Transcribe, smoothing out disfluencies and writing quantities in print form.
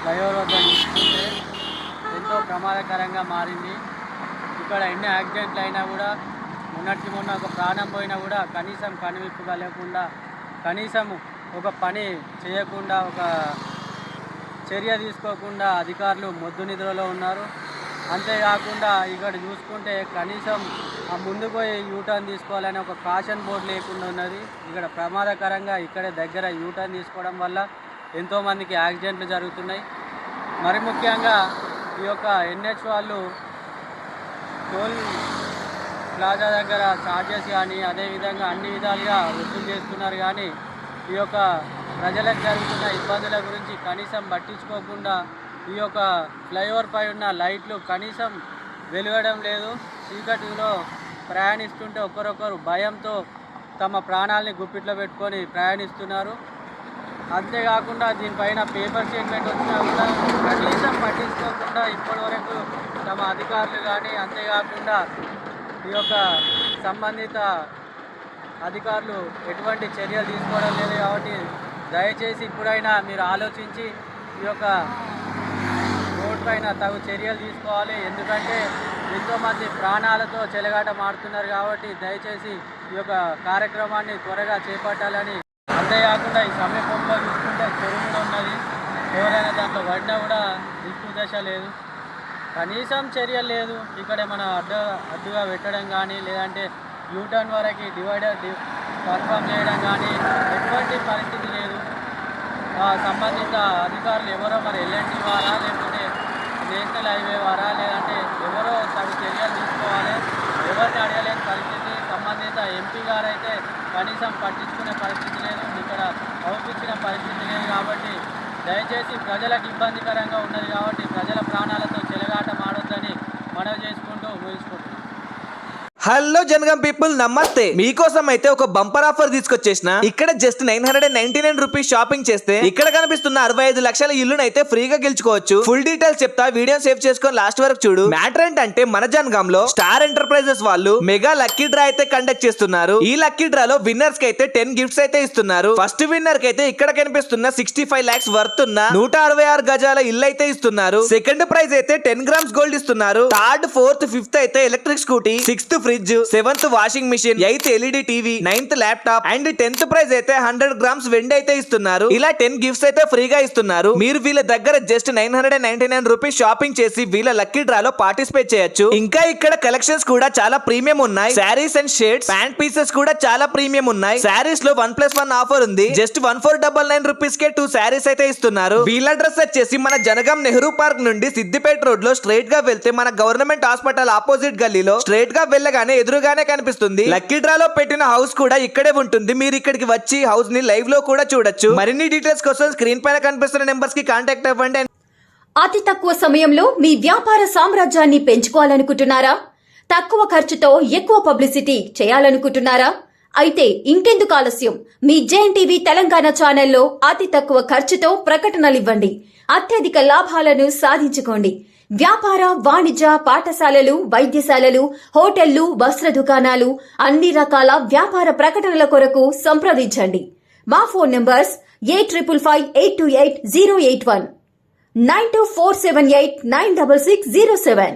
Flyover వద్ద చూసుకుంటే ఎంతో ప్రమాదకరంగా మారింది. ఇక్కడ ఎన్ని యాక్సిడెంట్లు అయినా కూడా మొన్న ఒక ప్రాణం పోయినా కూడా కనీసం కనువిప్పుగా లేకుండా, కనీసం ఒక పని చేయకుండా, ఒక చర్య తీసుకోకుండా అధికారులు మొద్దు నిద్రలో ఉన్నారు. అంతేకాకుండా ఇక్కడ చూసుకుంటే కనీసం ఆ ముందు పోయి యూటర్న్ తీసుకోవాలని ఒక కాషన్ బోర్డు లేకుండా ఉన్నది. ఇక్కడ ప్రమాదకరంగా ఇక్కడే దగ్గర యూటర్న్ తీసుకోవడం వల్ల ఎంతోమందికి యాక్సిడెంట్లు జరుగుతున్నాయి. మరి ముఖ్యంగా ఈ యొక్క NH వాళ్ళు టోల్ ప్లాజా దగ్గర ఛార్జెస్ కానీ అదేవిధంగా అన్ని విధాలుగా వసూలు చేస్తున్నారు. కానీ ఈ యొక్క ప్రజలకు జరుగుతున్న ఇబ్బందుల గురించి కనీసం పట్టించుకోకుండా ఈ యొక్క ఫ్లైఓవర్ పై ఉన్న లైట్లు కనీసం వెలగడం లేదు. చీకటిలో ప్రయాణిస్తుంటే ఒకరొకరు భయంతో తమ ప్రాణాలని గుప్పిట్లో పెట్టుకొని ప్రయాణిస్తున్నారు. అంతేకాకుండా దీనిపైన పేపర్ స్టేట్మెంట్ వచ్చినా కూడా కనీసం పట్టించుకోకుండా ఇప్పటివరకు తమ అధికారులు కానీ, అంతేకాకుండా ఈ యొక్క సంబంధిత అధికారులు ఎటువంటి చర్యలు తీసుకోవడం లేదు. కాబట్టి దయచేసి ఇప్పుడైనా మీరు ఆలోచించి ఈ యొక్క రోడ్ పైన తగు చర్యలు తీసుకోవాలి. ఎందుకంటే ఎంతోమంది ప్రాణాలతో చెలగాటమాడుతున్నారు. కాబట్టి దయచేసి ఈ యొక్క కార్యక్రమాన్ని త్వరగా చేపట్టాలని. అంతేకాకుండా ఈ సమీపంలో చూసుకుంటే చెరువు కూడా ఉన్నది. ఎవరైనా దాంట్లో పడినా కూడా దిక్కు దశ లేదు, కనీసం చర్యలు లేదు. ఇక్కడ మన అడ్డుగా పెట్టడం కానీ, లేదంటే యూటర్న్ వరకు డివైడర్ కన్ఫర్మ్ చేయడం కానీ ఎటువంటి పరిస్థితి లేదు. సంబంధిత అధికారులు ఎవరో మరి LNT వారా, లేకపోతే నేషనల్ హైవే వారా, లేదంటే ఎవరో తగు చర్యలు తీసుకోవాలి. ఎవరిని అడగలేని పరిస్థితి. సంబంధిత MP గారు అయితే కనీసం పట్టించుకునే పరిస్థితి లేదు, ఇక్కడ అవుపించిన పరిస్థితి లేదు. కాబట్టి దయచేసి ప్రజలకు ఇబ్బందికరంగా ఉన్నది. కాబట్టి ప్రజల ప్రాణాలతో చెలగాటం ఆడొద్దని మనవి చేసుకుంటూ ముగించుకుంటున్నాం. హలో జనగం పీపుల్, నమస్తే. మీకోసం అయితే ఒక బంపర్ ఆఫర్ తీసుకొచ్చేసిన. ఇక్కడ జస్ట్ 999 రూపీస్ షాపింగ్ చేస్తే ఇక్కడ కనిపిస్తున్న 65 లక్షల ఇల్లును అయితే ఫ్రీగా గెలుచుకోవచ్చు. ఫుల్ డీటెయిల్స్ చెప్తా, వీడియో సేవ్ చేసుకొని లాస్ట్ వరకు చూడు. మ్యాటర్ ఏంటంటే మన జనగం లో స్టార్ ఎంటర్ప్రైజెస్ వాళ్ళు మెగా లక్కీ డ్రా అయితే కండక్ట్ చేస్తున్నారు. ఈ లక్కీ డ్రాలో విన్నర్స్ కి అయితే 10 గిఫ్ట్స్ అయితే ఇస్తున్నారు. ఫస్ట్ విన్నర్ కి అయితే ఇక్కడ కనిపిస్తున్న 65 lakhs వర్త్ ఉన్న 166 గజాల ఇల్లు అయితే ఇస్తున్నారు. సెకండ్ ప్రైజ్ అయితే 10 grams గోల్డ్ ఇస్తున్నారు. థర్డ్, ఫోర్త్, ఫిఫ్త్ అయితే electric scooty, sixth fridge, 7th washing machine, 8th LED TV, 9th laptop and 10th prize అయితే 100 grams వెండి అయితే ఇస్తున్నారు. ఇలా 10 గిఫ్ట్స్ అయితే ఫ్రీగా ఇస్తున్నారు. మీరు వీళ్ళ దగ్గర జస్ట్ 999 రూపీస్ షాపింగ్ చేసి వీళ్ళ లక్కీ డ్రాలో పార్టిసిపేట్ చేయొచ్చు. ఇంకా ఇక్కడ కలెక్షన్స్ కూడా చాలా ప్రీమియం ఉన్నాయి. Saris and shirts, pant pieces కూడా చాలా ప్రీమియం ఉన్నాయి. శారీస్ లో 1+1 ఆఫర్ ఉంది. జస్ట్ 1499 రూపీస్ కే 2 శారీస్ అయితే ఇస్తున్నారు. వీళ్ళ అడ్రస్ వచ్చేసి మన జనగాం నెహ్రూ పార్క్ నుండి సిద్దిపేట రోడ్ లో స్ట్రైట్ గా వెళ్తే మన గవర్నమెంట్ హాస్పిటల్ ఆపోజిట్ గల్లీలో స్ట్రైట్ గా వెళ్ళగానే ఎదురుగానే కనిపిస్తుంది. లక్కీ డ్రాలో పెట్టిన హౌస్ కూడా ఇక్కడే ఉంటుంది. మీరు ఇక్కడికి వచ్చి హౌస్ ని లైవ్ లో కూడా చూడొచ్చు. మరిన్ని డీటెయిల్స్ కోసం స్క్రీన్ పైన కనిపిస్తున్న నెంబర్స్ కి కాంటాక్ట్ అవ్వండి. అతి తక్కువ సమయంలో మీ వ్యాపార సామ్రాజ్యాన్ని పెంచుకోవాలనుకుంటున్నారా? తక్కువ ఖర్చుతో ఎక్కువ పబ్లిసిటీ చేయాలనుకుంటున్నారా? అయితే ఇంకెందుకు ఆలస్యం? మీ JNTV తెలంగాణ ఛానల్లో అతి తక్కువ ఖర్చుతో ప్రకటనలు ఇవ్వండి. అత్యధిక లాభాలను సాధించుకోండి. వ్యాపార, వాణిజ్య, పాఠశాలలు, వైద్యశాలలు, హోటళ్లు, వస్త్ర దుకాణాలు, అన్ని రకాల వ్యాపార ప్రకటనల కొరకు సంప్రదించండి. మా ఫోన్ నంబర్స్ 8558280881 9247896607.